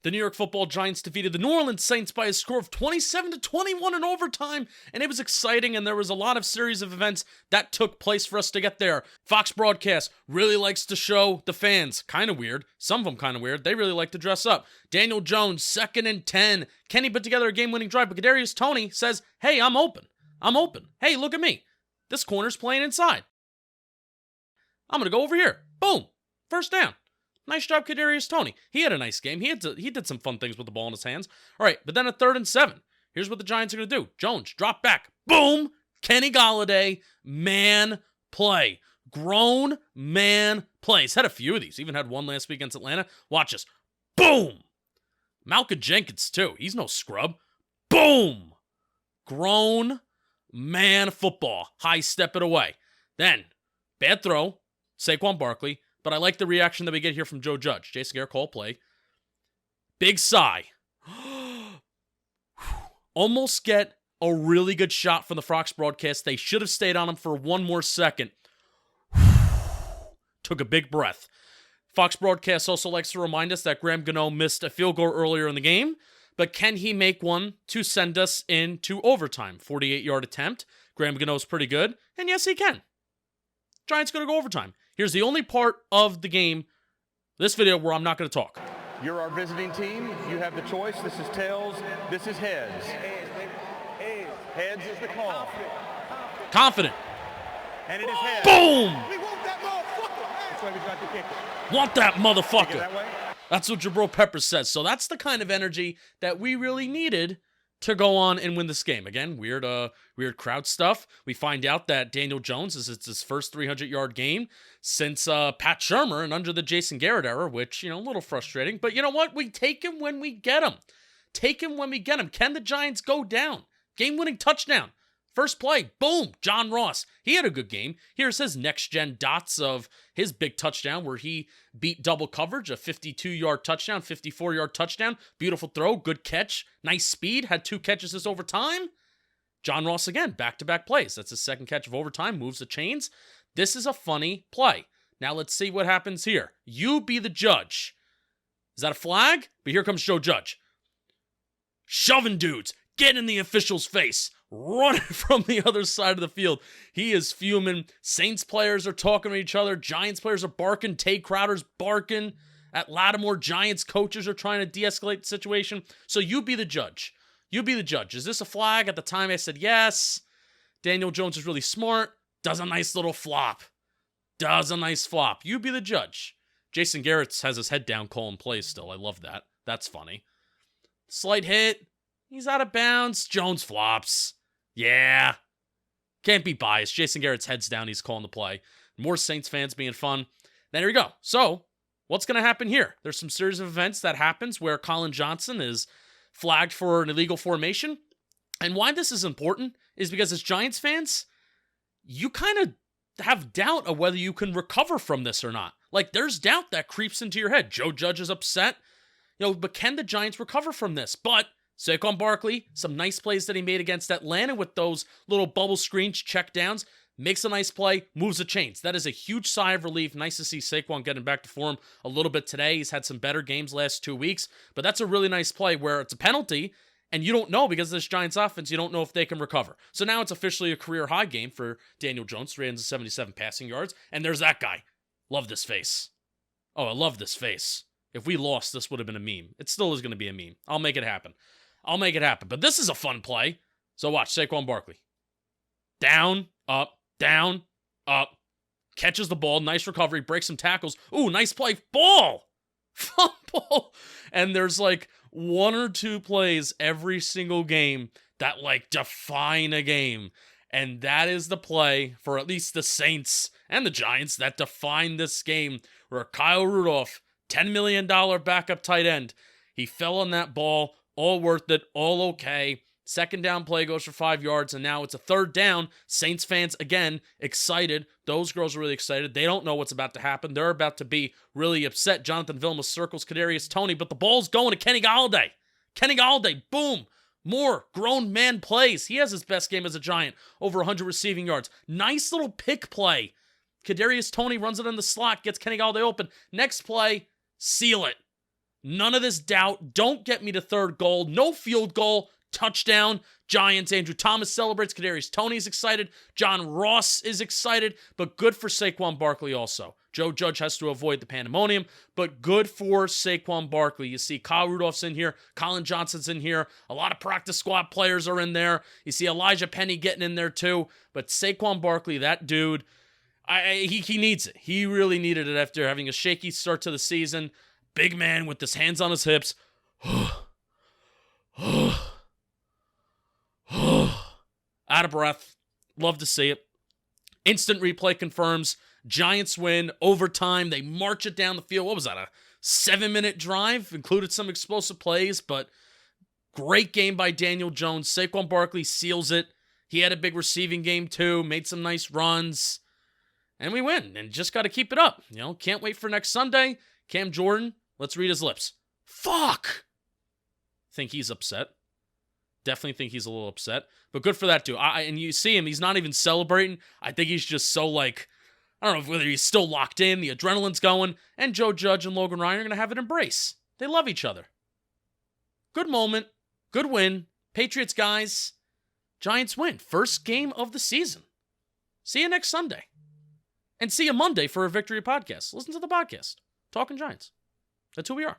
The New York Football Giants defeated the New Orleans Saints by a score of 27-21 in overtime, and it was exciting, and there was a lot of series of events that took place for us to get there. Fox Broadcast really likes to show the fans, kind of weird, some of them kind of weird, they really like to dress up. Daniel Jones, 2nd and 10. Kenny put together a game-winning drive, but Kadarius Toney says, hey, I'm open. Hey, look at me. This corner's playing inside. I'm going to go over here. Boom. First down. Nice job, Kadarius Toney. He had a nice game. He did some fun things with the ball in his hands. All right, but then at 3rd and 7, here's what the Giants are going to do. Jones, drop back. Boom! Kenny Golladay, man play. Grown man plays. Had a few of these. Even had one last week against Atlanta. Watch this. Boom! Malcolm Jenkins, too. He's no scrub. Boom! Grown man football. High step it away. Then, bad throw. Saquon Barkley. But I like the reaction that we get here from Joe Judge. Jason Garrett call play. Big sigh. Almost get a really good shot from the Fox broadcast. They should have stayed on him for one more second. Took a big breath. Fox broadcast also likes to remind us that Graham Gano missed a field goal earlier in the game. But can he make one to send us into overtime? 48-yard attempt. Graham Gano's pretty good. And yes, he can. Giants going to go overtime. Here's the only part of the game, this video, where I'm not going to talk. You're our visiting team. You have the choice. This is tails. This is heads. Heads is the call. Confident. And it is heads. Boom! We want that motherfucker. That's why we got to kick it. Want that Kick it motherfucker. that way. That's what Jabril Peppers says. So that's the kind of energy that we really needed to go on and win this game. Again, weird crowd stuff. We find out that Daniel Jones it's his first 300-yard game since Pat Shurmur and under the Jason Garrett era, which, a little frustrating. But you know what? We take him when we get him. Can the Giants go down? Game-winning touchdown. First play, boom, John Ross. He had a good game. Here's his next-gen dots of his big touchdown where he beat double coverage, a 52-yard touchdown, 54-yard touchdown. Beautiful throw, good catch, nice speed, had 2 catches this overtime. John Ross again, back-to-back plays. That's his second catch of overtime, moves the chains. This is a funny play. Now let's see what happens here. You be the judge. Is that a flag? But here comes Joe Judge. Shoving dudes, getting in the official's face. Running from the other side of the field. He is fuming. Saints players are talking to each other. Giants players are barking. Tay Crowder's barking at Lattimore. Giants coaches are trying to de-escalate the situation. So you be the judge. Is this a flag? At the time I said yes. Daniel Jones is really smart. Does a nice little flop. You be the judge. Jason Garrett has his head down calling plays still. I love that. That's funny. Slight hit. He's out of bounds. Jones flops. Yeah. Can't be biased. Jason Garrett's head's down. He's calling the play. More Saints fans being fun. There we go. So, what's going to happen here? There's some series of events that happens where Colin Johnson is flagged for an illegal formation. And why this is important is because as Giants fans, you kind of have doubt of whether you can recover from this or not. Like, there's doubt that creeps into your head. Joe Judge is upset. But can the Giants recover from this? But Saquon Barkley, some nice plays that he made against Atlanta with those little bubble screens, check downs, makes a nice play, moves the chains. That is a huge sigh of relief. Nice to see Saquon getting back to form a little bit today. He's had some better games last 2 weeks, but that's a really nice play where it's a penalty, and you don't know because of this Giants offense, you don't know if they can recover. So now it's officially a career high game for Daniel Jones, 377 passing yards, and there's that guy. Love this face. Oh, I love this face. If we lost, this would have been a meme. It still is going to be a meme. I'll make it happen. But this is a fun play. So watch, Saquon Barkley. Down, up, catches the ball, nice recovery, breaks some tackles. Ooh, nice play, ball! Fumble! And there's like 1 or 2 plays every single game that define a game. And that is the play for at least the Saints and the Giants that define this game, where Kyle Rudolph, $10 million backup tight end, he fell on that ball, all worth it, all okay. Second down play goes for 5 yards, and now it's a 3rd down. Saints fans, again, excited. Those girls are really excited. They don't know what's about to happen. They're about to be really upset. Jonathan Vilma circles Kadarius Toney, but the ball's going to Kenny Golladay. Boom. More grown man plays. He has his best game as a Giant, over 100 receiving yards. Nice little pick play. Kadarius Toney runs it in the slot, gets Kenny Golladay open. Next play, seal it. None of this doubt. Don't get me to third goal. No field goal. Touchdown. Giants. Andrew Thomas celebrates. Kadarius Toney's excited. John Ross is excited. But good for Saquon Barkley also. Joe Judge has to avoid the pandemonium, but good for Saquon Barkley. You see Kyle Rudolph's in here. Colin Johnson's in here. A lot of practice squad players are in there. You see Elijah Penny getting in there too. But Saquon Barkley, that dude, he needs it. He really needed it after having a shaky start to the season. Big man with his hands on his hips. Out of breath. Love to see it. Instant replay confirms Giants win. Overtime. They march it down the field. What was that? A 7-minute drive? Included some explosive plays, but great game by Daniel Jones. Saquon Barkley seals it. He had a big receiving game too. Made some nice runs. And we win. And just got to keep it up. Can't wait for next Sunday. Cam Jordan, let's read his lips. Fuck! Think he's upset. Definitely think he's a little upset. But good for that dude. And you see him, he's not even celebrating. I think he's just so I don't know whether he's still locked in. The adrenaline's going. And Joe Judge and Logan Ryan are going to have an embrace. They love each other. Good moment. Good win. Patriots guys. Giants win. First game of the season. See you next Sunday. And see you Monday for a Victory podcast. Listen to the podcast. Talking Giants. That's who we are.